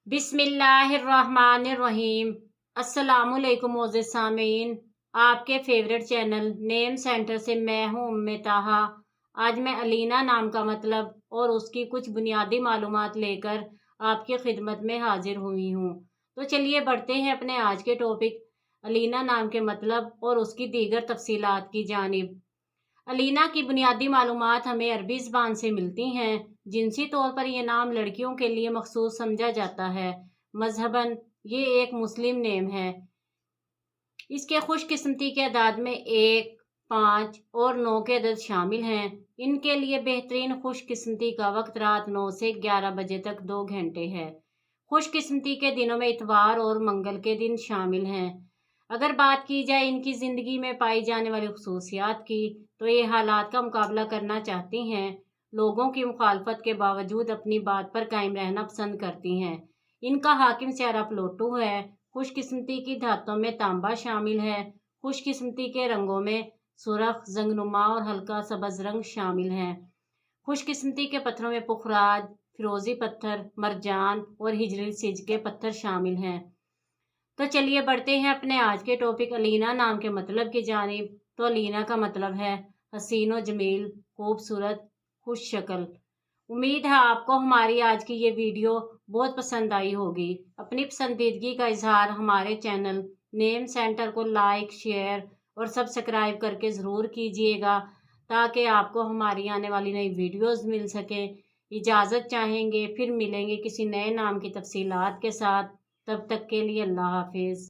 बिस्मिल्लाहिर्रहमानिर्रहीम। अस्सलामुअलैकुम मोअज़्ज़िज़ सामीन, आपके फेवरेट चैनल नेम सेंटर से मैं हूँ उम्मे ताहा। आज मैं अलीना नाम का मतलब और उसकी कुछ बुनियादी मालूमात लेकर आपकी खिदमत में हाजिर हुई हूँ। तो चलिए बढ़ते हैं अपने आज के टॉपिक अलीना नाम के मतलब और उसकी दीगर तफसीलात की जानिब। अलीना की बुनियादी मालूमात हमें अरबी ज़बान से मिलती हैं। जिनसी तौर पर यह नाम लड़कियों के लिए मखसूस समझा जाता है। मजहबन ये एक मुस्लिम नेम है। इसके खुशकिस्मती के अदाद में 1, 5 और 9 के अदद शामिल हैं। इनके लिए बेहतरीन खुशकिस्मती का वक्त रात 9 से 11 बजे तक 2 घंटे है। खुशकिस्मती के दिनों में इतवार और मंगल के दिन शामिल हैं। अगर बात की जाए इनकी ज़िंदगी में पाई जाने वाली खसूसियात की, तो ये हालात का मुकाबला करना चाहती हैं। लोगों की मुखालफत के बावजूद अपनी बात पर कायम रहना पसंद करती हैं। इनका हाकिम चेहरा प्लोटू है। खुशकिस्मती की धातों में तांबा शामिल है। खुशकिस्मती के रंगों में सुर्ख, जंगनुमा और हल्का सब्ज रंग शामिल हैं। खुशकिस्मती के पत्थरों में पुखराज, फिरोजी पत्थर, मरजान और हिजरी सिज के पत्थर शामिल हैं। तो चलिए बढ़ते हैं अपने आज के टॉपिक अलीना नाम के मतलब की जानिब। तो अलीना का मतलब है हसीन व जमील, खूबसूरत, खुश शक्ल। उम्मीद है आपको हमारी आज की ये वीडियो बहुत पसंद आई होगी। अपनी पसंदीदगी का इजहार हमारे चैनल नेम सेंटर को लाइक, शेयर और सब्सक्राइब करके ज़रूर कीजिएगा, ताकि आपको हमारी आने वाली नई वीडियोस मिल सके। इजाज़त चाहेंगे, फिर मिलेंगे किसी नए नाम की तफसीलात के साथ। तब तक के लिए अल्लाह हाफिज़।